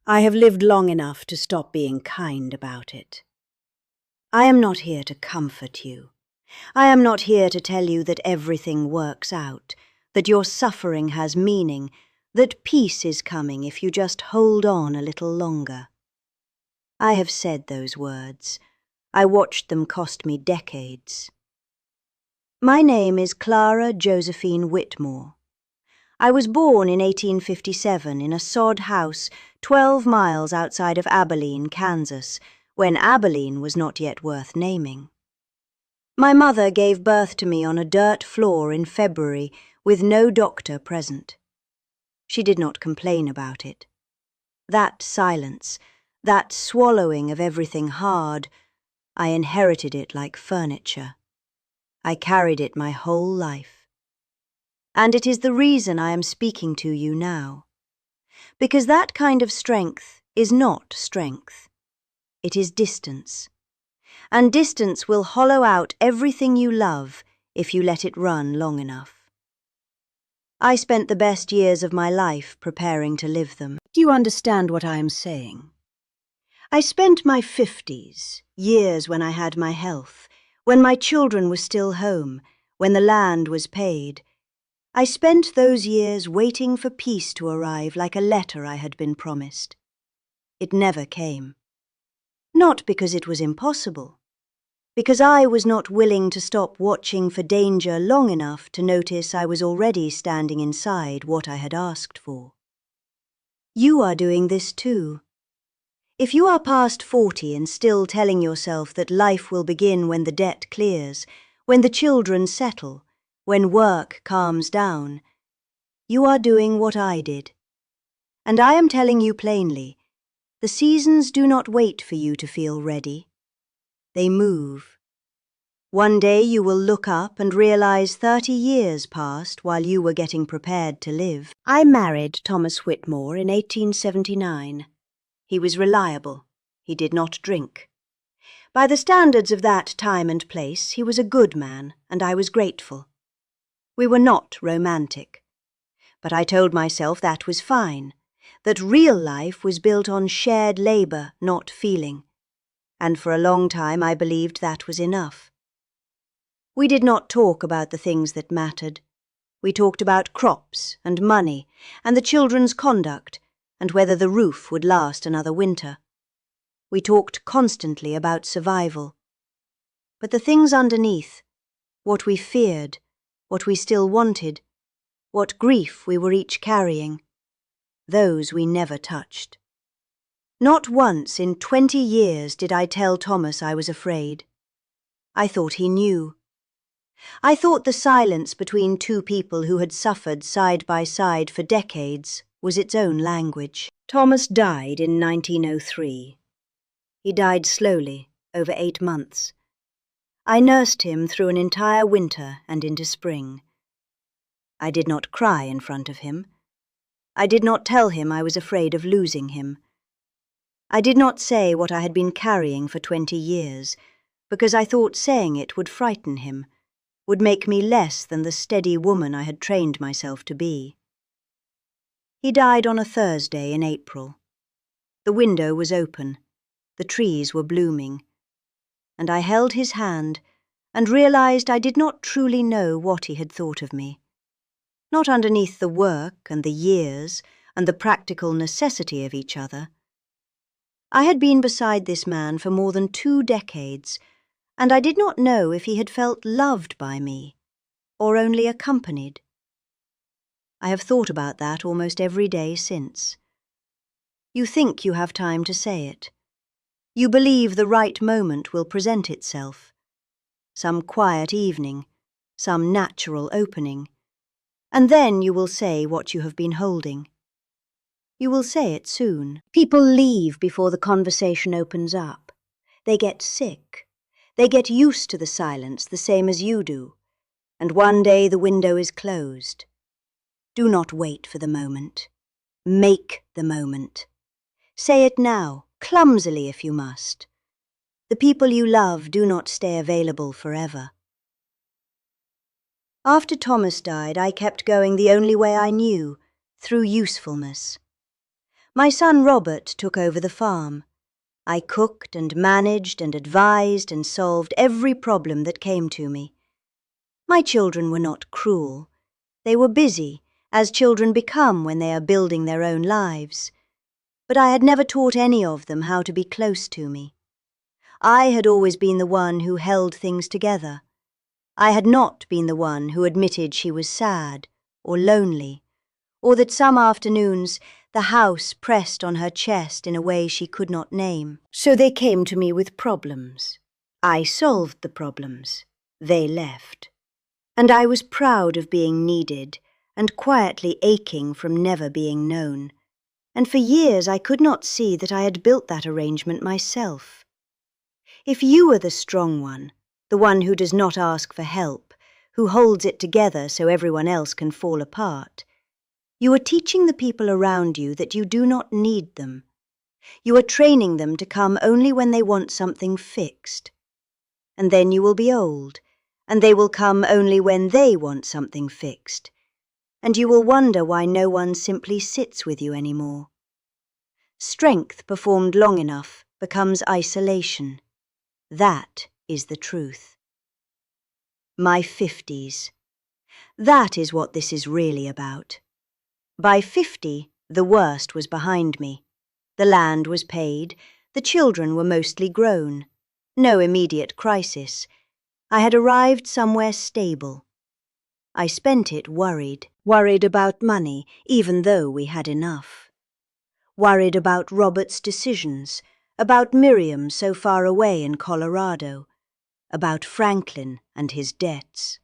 I have lived long enough to stop being kind about it. I am not here to comfort you. I am not here to tell you that everything works out, that your suffering has meaning, that peace is coming if you just hold on a little longer. I have said those words. I watched them cost me decades. My name is Clara Josephine Whitmore. I was born in 1857 in a sod house 12 miles outside of Abilene, Kansas, when Abilene was not yet worth naming. My mother gave birth to me on a dirt floor in February with no doctor present. She did not complain about it. That silence, that swallowing of everything hard, I inherited it like furniture. I carried it my whole life. And it is the reason I am speaking to you now. Because that kind of strength is not strength. It is distance. And distance will hollow out everything you love if you let it run long enough. I spent the best years of my life preparing to live them. Do you understand what I am saying? I spent my 50s, years when I had my health, when my children were still home, when the land was paid. I spent those years waiting for peace to arrive like a letter I had been promised. It never came. Not because it was impossible, because I was not willing to stop watching for danger long enough to notice I was already standing inside what I had asked for. You are doing this too. If you are past 40 and still telling yourself that life will begin when the debt clears, when the children settle, when work calms down, you are doing what I did. And I am telling you plainly, the seasons do not wait for you to feel ready. They move. One day you will look up and realize 30 years passed while you were getting prepared to live. I married Thomas Whitmore in 1879. He was reliable. He did not drink. By the standards of that time and place, he was a good man, and I was grateful. We were not romantic. But I told myself that was fine, that real life was built on shared labor, not feeling. And for a long time I believed that was enough. We did not talk about the things that mattered. We talked about crops and money and the children's conduct and whether the roof would last another winter. We talked constantly about survival. But the things underneath, what we feared, what we still wanted, what grief we were each carrying, those we never touched. Not once in 20 years did I tell Thomas I was afraid. I thought he knew. I thought the silence between two people who had suffered side by side for decades was its own language. Thomas died in 1903. He died slowly, over 8 months. I nursed him through an entire winter and into spring. I did not cry in front of him. I did not tell him I was afraid of losing him. I did not say what I had been carrying for 20 years, because I thought saying it would frighten him, would make me less than the steady woman I had trained myself to be. He died on a Thursday in April. The window was open. The trees were blooming. And I held his hand and realized I did not truly know what he had thought of me. Not underneath the work and the years and the practical necessity of each other. I had been beside this man for more than 2 decades, and I did not know if he had felt loved by me, or only accompanied. I have thought about that almost every day since. You think you have time to say it. You believe the right moment will present itself. Some quiet evening, some natural opening, and then you will say what you have been holding. You will say it soon. People leave before the conversation opens up. They get sick. They get used to the silence the same as you do, and one day the window is closed. Do not wait for the moment. Make the moment. Say it now, clumsily if you must. The people you love do not stay available forever. After Thomas died, I kept going the only way I knew, through usefulness. My son Robert took over the farm. I cooked and managed and advised and solved every problem that came to me. My children were not cruel. They were busy, as children become when they are building their own lives. But I had never taught any of them how to be close to me. I had always been the one who held things together. I had not been the one who admitted she was sad or lonely, or that some afternoons the house pressed on her chest in a way she could not name. So they came to me with problems. I solved the problems. They left. And I was proud of being needed and quietly aching from never being known. And for years I could not see that I had built that arrangement myself. If you are the strong one, the one who does not ask for help, who holds it together so everyone else can fall apart, you are teaching the people around you that you do not need them. You are training them to come only when they want something fixed. And then you will be old, and they will come only when they want something fixed. And you will wonder why no one simply sits with you anymore. Strength performed long enough becomes isolation. That is the truth. My 50s. That is what this is really about. By 50, the worst was behind me. The land was paid, the children were mostly grown. No immediate crisis. I had arrived somewhere stable. I spent it worried about money, even though we had enough. Worried about Robert's decisions, about Miriam so far away in Colorado, about Franklin and his debts.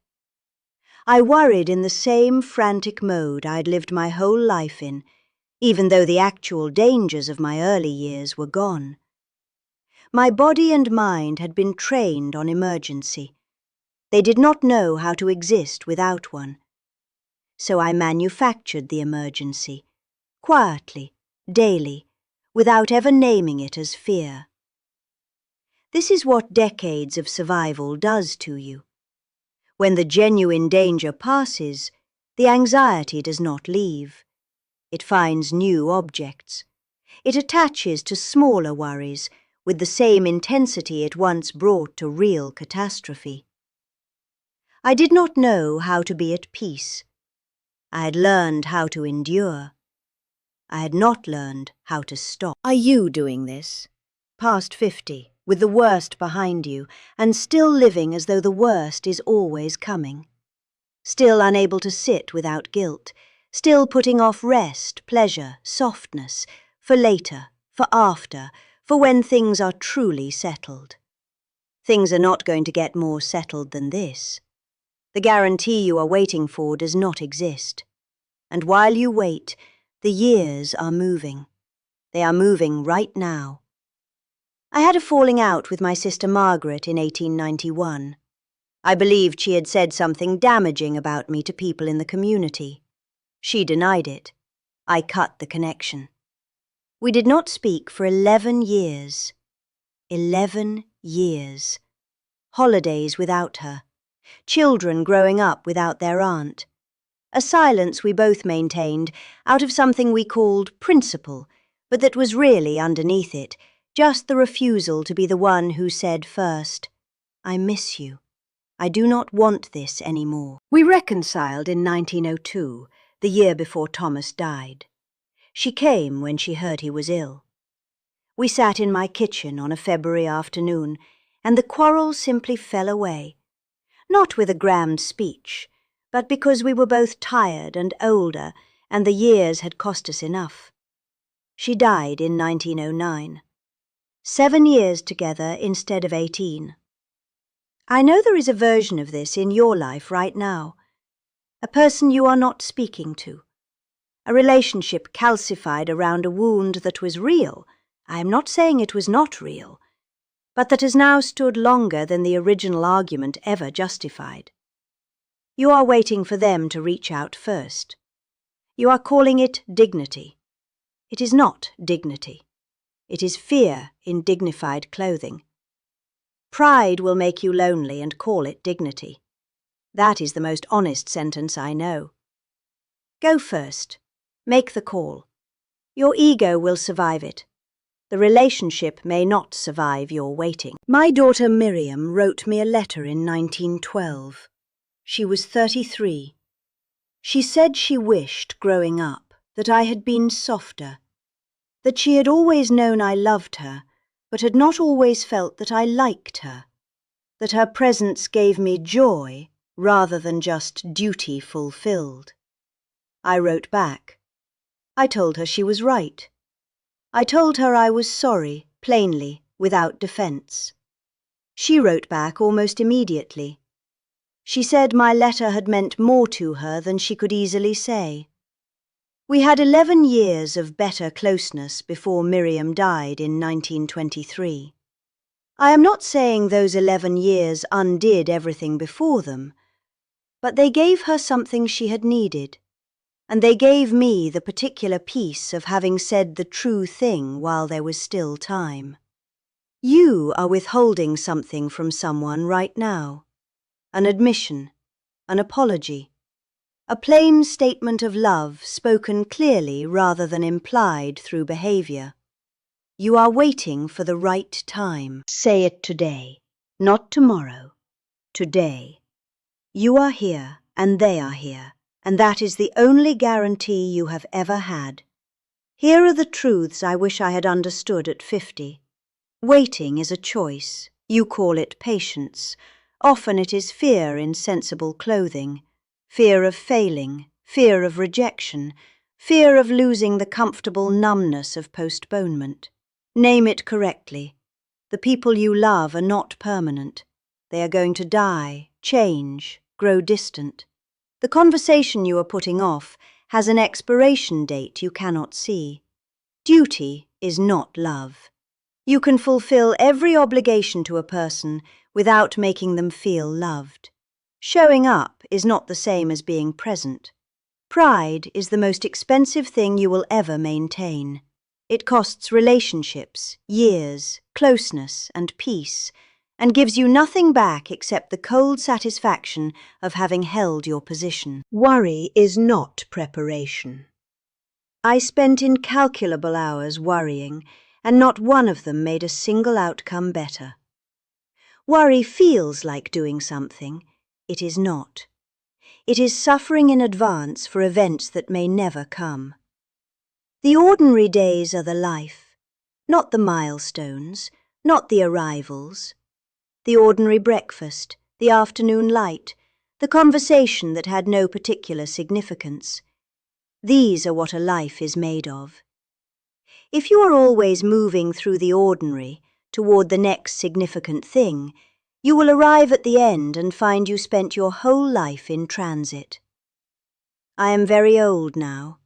I worried in the same frantic mode I'd lived my whole life in, even though the actual dangers of my early years were gone. My body and mind had been trained on emergency. They did not know how to exist without one. So I manufactured the emergency, quietly, daily, without ever naming it as fear. This is what decades of survival does to you. When the genuine danger passes, the anxiety does not leave. It finds new objects. It attaches to smaller worries with the same intensity it once brought to real catastrophe. I did not know how to be at peace. I had learned how to endure. I had not learned how to stop. Are you doing this? Past 50, with the worst behind you, and still living as though the worst is always coming. Still unable to sit without guilt. Still putting off rest, pleasure, softness, for later, for after, for when things are truly settled. Things are not going to get more settled than this. The guarantee you are waiting for does not exist. And while you wait, the years are moving. They are moving right now. I had a falling out with my sister Margaret in 1891. I believed she had said something damaging about me to people in the community. She denied it. I cut the connection. We did not speak for 11 years. 11 years. Holidays without her. Children growing up without their aunt. A silence we both maintained out of something we called principle, but that was really underneath it, just the refusal to be the one who said first, "I miss you. I do not want this anymore." We reconciled in 1902, the year before Thomas died. She came when she heard he was ill. We sat in my kitchen on a February afternoon, and the quarrel simply fell away. Not with a grand speech, but because we were both tired and older, and the years had cost us enough. She died in 1909. 7 years together instead of 18. I know there is a version of this in your life right now. A person you are not speaking to. A relationship calcified around a wound that was real. I am not saying it was not real, but that has now stood longer than the original argument ever justified. You are waiting for them to reach out first. You are calling it dignity. It is not dignity. It is fear in dignified clothing. Pride will make you lonely and call it dignity. That is the most honest sentence I know. Go first. Make the call. Your ego will survive it. The relationship may not survive your waiting. My daughter Miriam wrote me a letter in 1912. She was 33. She said she wished, growing up, that I had been softer, that she had always known I loved her, but had not always felt that I liked her, that her presence gave me joy rather than just duty fulfilled. I wrote back. I told her she was right. I told her I was sorry, plainly, without defence. She wrote back almost immediately. She said my letter had meant more to her than she could easily say. We had 11 years of better closeness before Miriam died in 1923. I am not saying those 11 years undid everything before them, but they gave her something she had needed, and they gave me the particular peace of having said the true thing while there was still time. You are withholding something from someone right now. An admission, an apology, a plain statement of love spoken clearly rather than implied through behavior. You are waiting for the right time. Say it today, not tomorrow. Today. You are here and they are here, and that is the only guarantee you have ever had. Here are the truths I wish I had understood at 50. Waiting is a choice. You call it patience. Often it is fear in sensible clothing, fear of failing, fear of rejection, fear of losing the comfortable numbness of postponement. Name it correctly. The people you love are not permanent. They are going to die, change, grow distant. The conversation you are putting off has an expiration date you cannot see. Duty is not love. You can fulfill every obligation to a person without making them feel loved. Showing up is not the same as being present. Pride is the most expensive thing you will ever maintain. It costs relationships, years, closeness, and peace, and gives you nothing back except the cold satisfaction of having held your position. Worry is not preparation. I spent incalculable hours worrying, and not one of them made a single outcome better. Worry feels like doing something. It is not. It is suffering in advance for events that may never come. The ordinary days are the life, not the milestones, not the arrivals. The ordinary breakfast, the afternoon light, the conversation that had no particular significance. These are what a life is made of. If you are always moving through the ordinary toward the next significant thing, you will arrive at the end and find you spent your whole life in transit. I am very old now.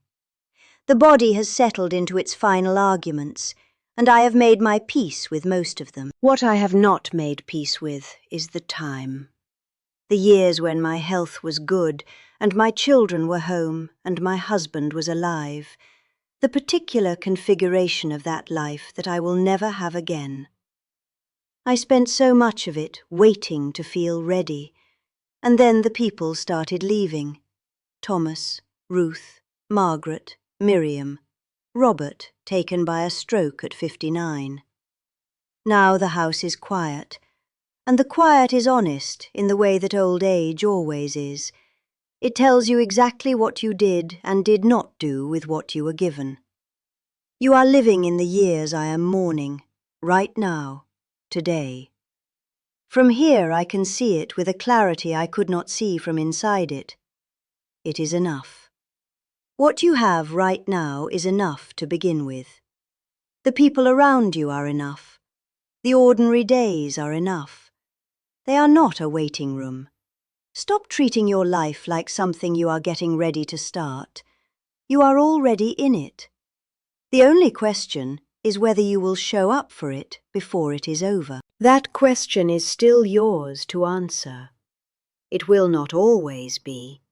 The body has settled into its final arguments, and I have made my peace with most of them. What I have not made peace with is the time. The years when my health was good, and my children were home, and my husband was alive. The particular configuration of that life that I will never have again. I spent so much of it waiting to feel ready, and then the people started leaving. Thomas, Ruth, Margaret, Miriam, Robert, taken by a stroke at 59. Now the house is quiet, and the quiet is honest in the way that old age always is. It tells you exactly what you did and did not do with what you were given. You are living in the years I am mourning, right now, today. From here I can see it with a clarity I could not see from inside it. It is enough. What you have right now is enough to begin with. The people around you are enough. The ordinary days are enough. They are not a waiting room. Stop treating your life like something you are getting ready to start. You are already in it. The only question is whether you will show up for it before it is over. That question is still yours to answer. It will not always be.